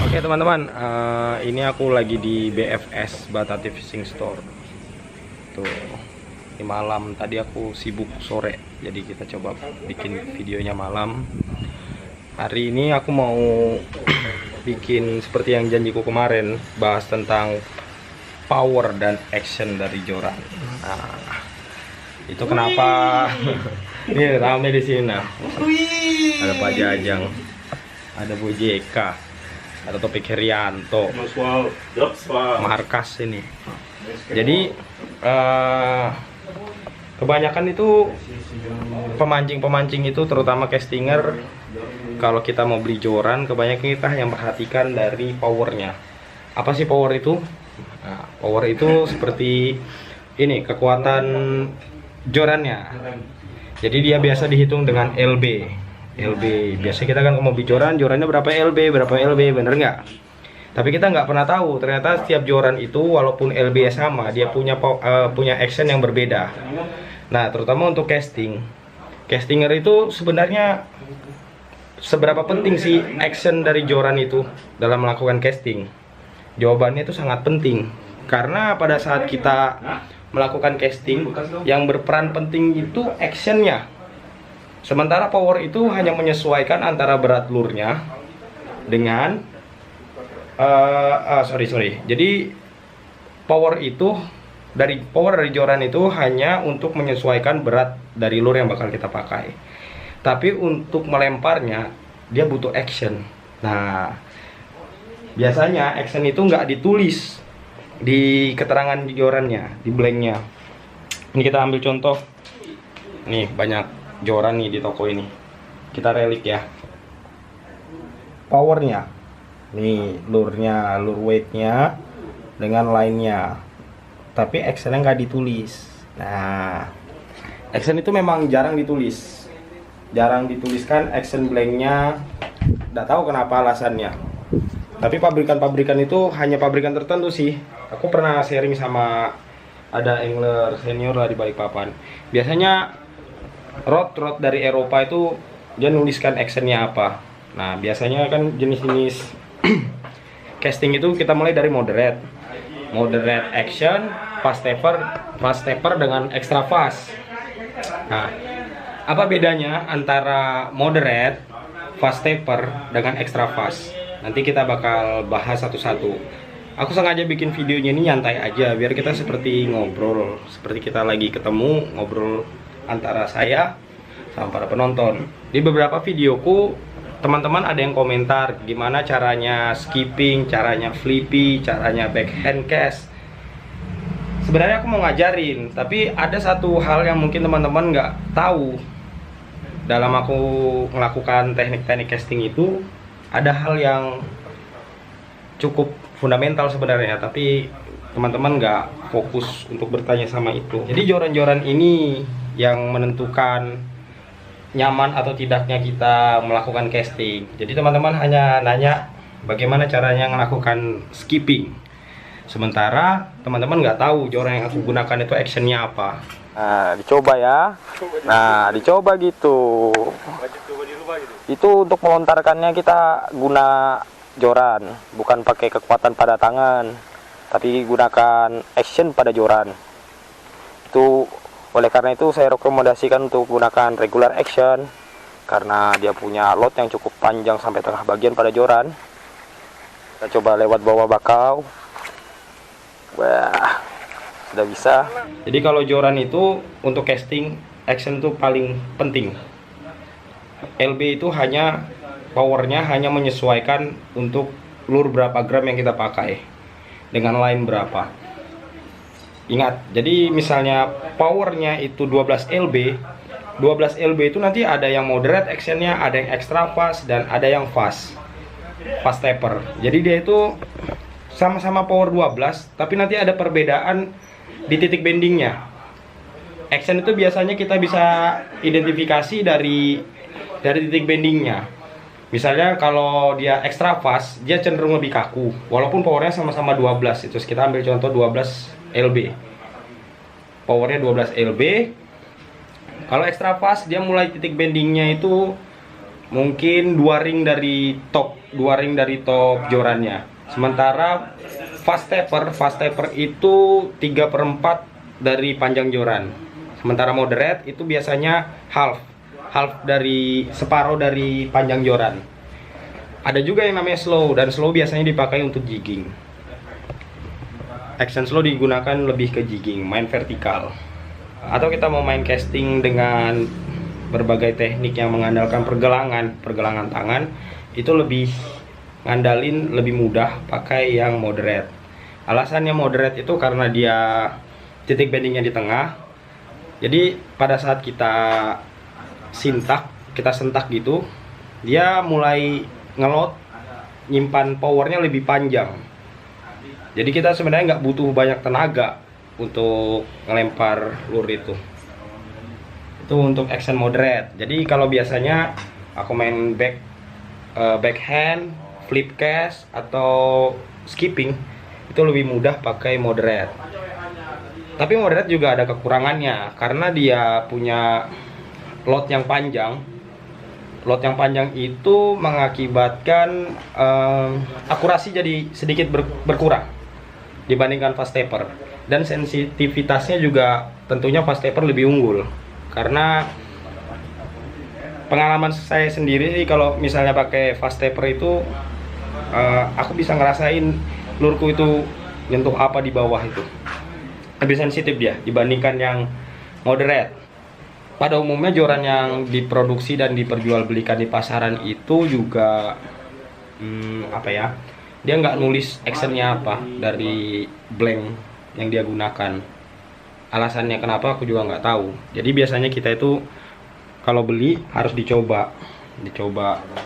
Oke teman-teman, ini aku lagi di BFS Batati Fishing Store. Tuh, di malam tadi aku sibuk sore, jadi kita coba bikin videonya malam. Hari ini aku mau bikin seperti yang janjiku kemarin, bahas tentang power dan action dari joran. Nah, itu kenapa ini rame di sini. Nah, ada Pak Jajang, ada Bu JK, ada Topik Herianto, Markas ini. Jadi kebanyakan itu pemancing itu, terutama castinger, kalau kita mau beli joran, kebanyakan kita yang perhatikan dari powernya. Apa sih power itu? Nah, power itu seperti ini, kekuatan jorannya. Jadi dia biasa dihitung dengan LB. Biasanya kita kan mau beli jorannya berapa LB, bener nggak? Tapi kita nggak pernah tahu, ternyata setiap joran itu walaupun LB sama, dia punya action yang berbeda. Nah, terutama untuk castinger itu sebenarnya seberapa penting sih action dari joran itu dalam melakukan casting? Jawabannya itu sangat penting, karena pada saat kita melakukan casting, yang berperan penting itu actionnya. Sementara power itu hanya menyesuaikan antara berat lurnya dengan Jadi power dari joran itu hanya untuk menyesuaikan berat dari lur yang bakal kita pakai. Tapi untuk melemparnya dia butuh action. Nah, biasanya action itu nggak ditulis di keterangan jorannya, di blanknya. Ini kita ambil contoh. Nih, banyak joran nih di toko ini. Kita relik ya. Powernya, nih lurnya, lure weightnya dengan line-nya. Tapi actionnya nggak ditulis. Nah, action itu memang jarang ditulis. Jarang dituliskan action blanknya. Nggak tahu kenapa alasannya. Tapi pabrikan-pabrikan itu hanya pabrikan tertentu sih. Aku pernah sharing sama ada angler senior lah di Balikpapan. Biasanya rod dari Eropa itu dia nuliskan actionnya apa. Nah, biasanya kan jenis-jenis casting itu kita mulai dari moderate action, fast taper dengan extra fast. Nah, apa bedanya antara moderate, fast taper dengan extra fast? Nanti kita bakal bahas satu-satu. Aku sengaja bikin videonya ini nyantai aja, biar kita seperti ngobrol, seperti kita lagi ketemu ngobrol antara saya sama para penonton. Di beberapa videoku, teman-teman ada yang komentar gimana caranya skipping, caranya flippy, caranya backhand cast. Sebenarnya aku mau ngajarin, tapi ada satu hal yang mungkin teman-teman nggak tahu. Dalam aku melakukan teknik-teknik casting itu, ada hal yang cukup fundamental sebenarnya, tapi teman-teman nggak fokus untuk bertanya sama itu. Jadi joran-joran ini yang menentukan nyaman atau tidaknya kita melakukan casting. Jadi teman-teman hanya nanya bagaimana caranya melakukan skipping, sementara teman-teman nggak tahu joran yang aku gunakan itu actionnya apa. Nah, dicoba ya. Nah, dicoba gitu. Itu untuk melontarkannya kita guna joran, bukan pakai kekuatan pada tangan, tapi gunakan action pada joran. Itu oleh karena itu saya rekomendasikan untuk gunakan regular action, karena dia punya load yang cukup panjang sampai tengah bagian pada joran. Kita coba lewat bawah bakau. Wah, sudah bisa. Jadi kalau joran itu untuk casting, action itu paling penting. LB itu hanya powernya hanya menyesuaikan untuk lure berapa gram yang kita pakai dengan line berapa. Ingat, jadi misalnya powernya itu 12 LB itu nanti ada yang moderate actionnya, ada yang extra fast, dan ada yang fast taper. Jadi dia itu sama-sama power 12, tapi nanti ada perbedaan di titik bendingnya. Action itu biasanya kita bisa identifikasi dari titik bendingnya. Misalnya kalau dia extra fast, dia cenderung lebih kaku, walaupun powernya sama-sama 12. Itu kita ambil contoh 12 LB. Powernya 12 LB. Kalau extra fast, dia mulai titik bendingnya itu mungkin 2 ring dari top jorannya. Sementara fast taper itu 3/4 dari panjang joran. Sementara moderate itu biasanya half dari separuh dari panjang joran. Ada juga yang namanya slow, dan slow biasanya dipakai untuk jigging. Action slow digunakan lebih ke jigging, main vertikal. Atau kita mau main casting dengan berbagai teknik yang mengandalkan pergelangan tangan, itu lebih ngandalin lebih mudah pakai yang moderate. Alasannya moderate itu karena dia titik bendingnya di tengah. Jadi pada saat kita sentak gitu, dia mulai ngelot, nyimpan powernya lebih panjang. Jadi kita sebenarnya nggak butuh banyak tenaga untuk ngelempar lure itu. Itu untuk action moderate. Jadi kalau biasanya aku main backhand, flip cast atau skipping, itu lebih mudah pakai moderate. Tapi moderate juga ada kekurangannya karena dia punya load yang panjang. Load yang panjang itu mengakibatkan akurasi jadi sedikit berkurang dibandingkan fast taper, dan sensitivitasnya juga tentunya fast taper lebih unggul. Karena pengalaman saya sendiri sih, kalau misalnya pakai fast taper itu aku bisa ngerasain lurku itu nyentuh apa di bawah itu lebih sensitif dia dibandingkan yang moderate. Pada umumnya joran yang diproduksi dan diperjualbelikan di pasaran itu juga dia nggak nulis actionnya apa dari blank yang dia gunakan. Alasannya kenapa aku juga nggak tahu. Jadi biasanya kita itu kalau beli harus dicoba.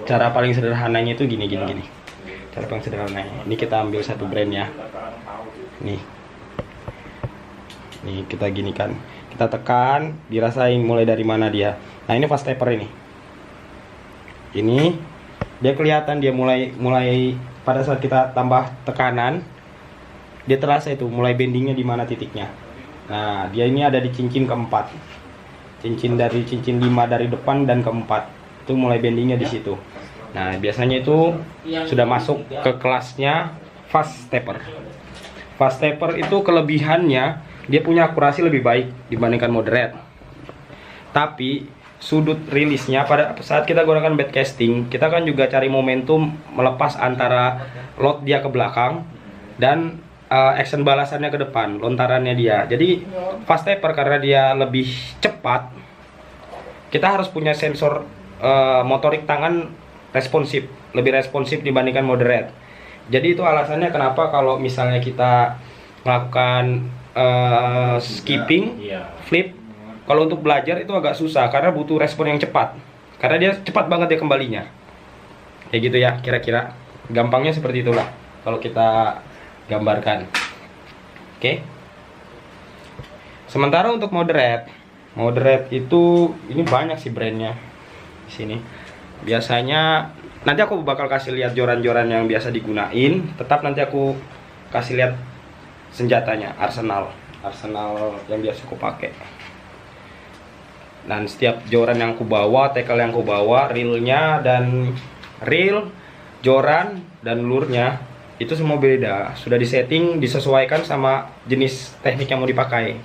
Cara paling sederhananya itu gini. Cara paling sederhananya, ini kita ambil satu brand ya. Nih kita gini kan, kita tekan, dirasain mulai dari mana dia. Nah ini fast taper ini dia kelihatan, dia mulai pada saat kita tambah tekanan, dia terasa itu mulai bendingnya di mana titiknya. Nah dia ini ada di cincin keempat, cincin 5 dari depan dan keempat, itu mulai bendingnya di situ. Nah biasanya itu sudah masuk ke kelasnya fast taper. Fast taper itu kelebihannya dia punya akurasi lebih baik dibandingkan moderate. Tapi sudut rilisnya pada saat kita gunakan bait casting, kita kan juga cari momentum melepas antara load dia ke belakang dan action balasannya ke depan, lontarannya dia. Jadi fast taper karena dia lebih cepat, kita harus punya sensor motorik tangan lebih responsif dibandingkan moderate. Jadi itu alasannya kenapa kalau misalnya kita melakukan skipping, flip, kalau untuk belajar itu agak susah karena butuh respon yang cepat. Karena dia cepat banget ya kembalinya. Kayak gitu ya, kira-kira gampangnya seperti itulah kalau kita gambarkan. Oke. Sementara untuk moderate itu ini banyak sih brandnya di sini. Biasanya nanti aku bakal kasih lihat joran-joran yang biasa digunain. Tetap nanti aku kasih lihat senjatanya, arsenal yang biasa aku pakai. Dan setiap joran yang aku bawa, tackle yang aku bawa, joran dan lurnya itu semua beda. Sudah disetting, disesuaikan sama jenis teknik yang mau dipakai.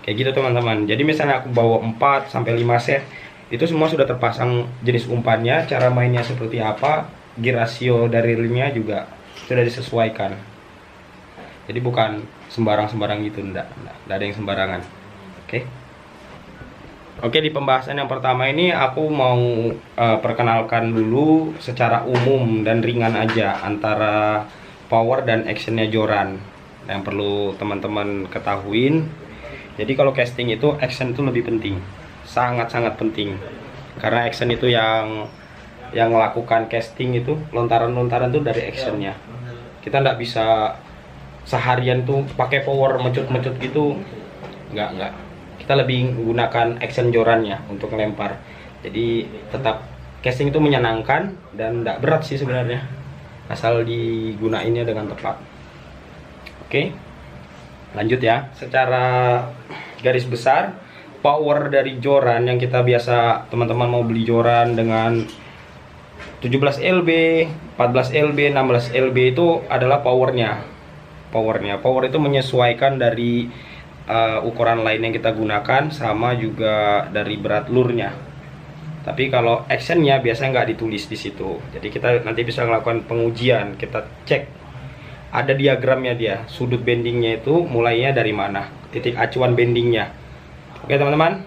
Kayak gitu teman-teman. Jadi misalnya aku bawa 4 sampai 5 set, itu semua sudah terpasang jenis umpannya, cara mainnya seperti apa, gear ratio dari reelnya juga sudah disesuaikan. Jadi bukan sembarang gitu, enggak ada yang sembarangan. Oke, di pembahasan yang pertama ini aku mau perkenalkan dulu secara umum dan ringan aja antara power dan actionnya joran yang perlu teman-teman ketahuin. Jadi kalau casting itu action itu lebih penting, sangat-sangat penting, karena action itu yang melakukan casting itu lontaran-lontaran tuh dari actionnya. Kita nggak bisa seharian tuh pakai power mecut-mecut gitu, nggak. Kita lebih menggunakan action jorannya untuk ngelempar. Jadi tetap casting itu menyenangkan dan nggak berat sih sebenarnya, asal digunainnya dengan tepat. Oke, lanjut ya. Secara garis besar, power dari joran yang kita biasa teman-teman mau beli joran dengan 17 lb, 14 lb, 16 lb itu adalah powernya. Power itu menyesuaikan dari ukuran line yang kita gunakan sama juga dari berat lurnya. Tapi kalau actionnya biasanya nggak ditulis di situ. Jadi kita nanti bisa melakukan pengujian, kita cek ada diagramnya dia, sudut bendingnya itu mulainya dari mana, titik acuan bendingnya. Oke teman-teman,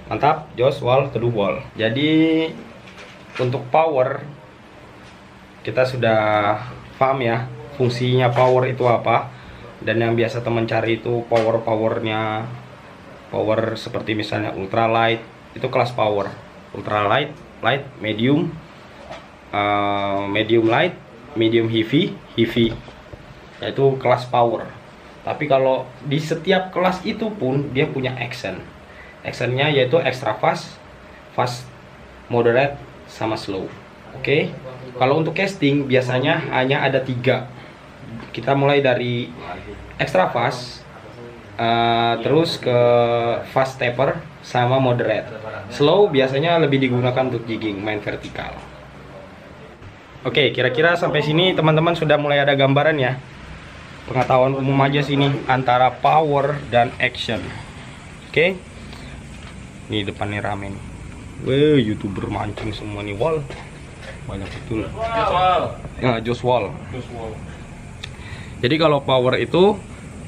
mantap, jos, wall, teduh wall. Jadi untuk power kita sudah paham ya fungsinya power itu apa, dan yang biasa teman cari itu powernya power seperti misalnya ultralight, itu kelas power ultralight, light, medium, medium light, medium heavy, yaitu kelas power. Tapi kalau di setiap kelas itu pun dia punya actionnya yaitu extra fast, moderate, sama slow. Oke. Kalau untuk casting biasanya hanya ada 3. Kita mulai dari extra fast, terus ke fast taper sama moderate. Slow biasanya lebih digunakan untuk jigging, main vertikal. Oke, kira-kira sampai sini teman-teman sudah mulai ada gambaran ya. Pengetahuan umum aja sini antara power dan action. Oke. Ini depannya rame nih. Wah, YouTuber mancing semua nih, wall. Banyak betul. Nah, Jos Wall. Jadi kalau power itu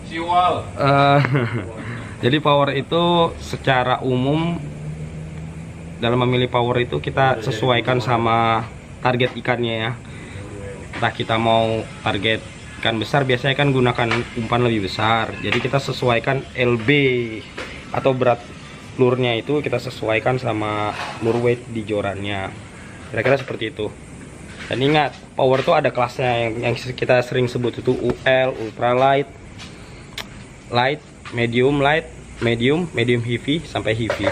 si wall. Jadi power itu secara umum dalam memilih power itu kita sesuaikan sama target ikannya ya. Entah kita mau target ikan besar, biasanya kan gunakan umpan lebih besar. Jadi kita sesuaikan LB atau berat lurnya itu kita sesuaikan sama lure weight di jorannya, kira-kira seperti itu. Dan ingat, power itu ada kelasnya yang kita sering sebut itu UL, ultralight, light, medium heavy sampai heavy.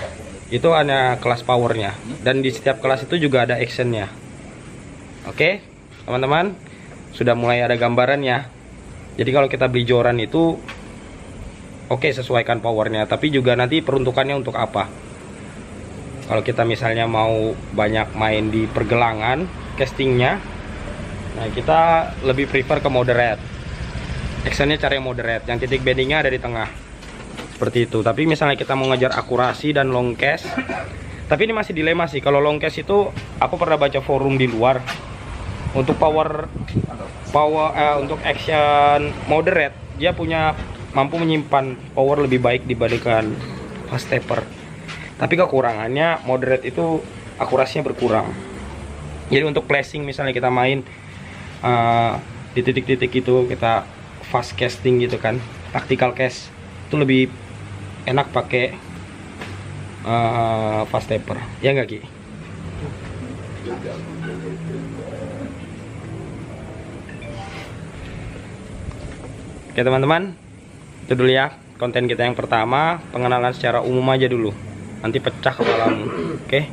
Itu hanya kelas powernya, dan di setiap kelas itu juga ada actionnya. Oke teman-teman, sudah mulai ada gambarannya. Jadi kalau kita beli joran itu oke, sesuaikan powernya, tapi juga nanti peruntukannya untuk apa. Kalau kita misalnya mau banyak main di pergelangan castingnya, nah kita lebih prefer ke moderate. Actionnya cari yang moderate, yang titik bendingnya ada di tengah, seperti itu. Tapi misalnya kita mau ngejar akurasi dan long cast, tapi ini masih dilema sih. Kalau long cast itu aku pernah baca forum di luar, untuk untuk action moderate dia mampu menyimpan power lebih baik dibandingkan fast taper. Tapi kekurangannya moderate itu akurasinya berkurang. Jadi untuk placing misalnya kita main di titik-titik itu kita fast casting gitu kan, tactical cast, itu lebih enak pakai fast taper. Ya nggak Ki? Oke teman-teman, itu dulu ya konten kita yang pertama, pengenalan secara umum aja dulu, nanti pecah kepalamu. Oke,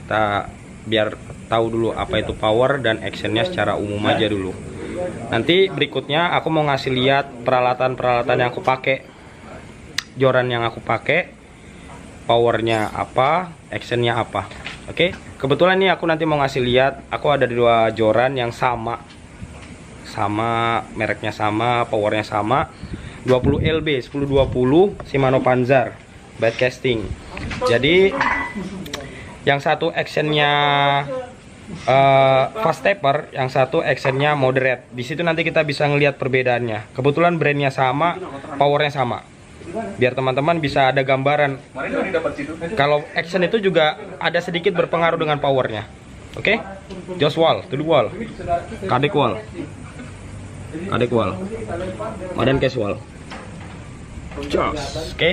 kita biar tahu dulu apa itu power dan actionnya secara umum aja dulu. Nanti berikutnya aku mau ngasih lihat peralatan yang aku pakai, joran yang aku pakai, powernya apa, actionnya apa. Oke, kebetulan nih aku nanti mau ngasih lihat, aku ada 2 joran yang sama, mereknya sama, powernya sama, 20 LB 1020 Shimano Panzer bait casting. Jadi yang satu actionnya fast taper, yang satu actionnya moderate. Di situ nanti kita bisa ngelihat perbedaannya. Kebetulan brandnya sama, powernya sama, biar teman-teman bisa ada gambaran. Kalau action itu juga ada sedikit berpengaruh dengan powernya. Oke, Jos Wall, Teduh Wall, Kadek Wall, Modern Casual. Jos, oke.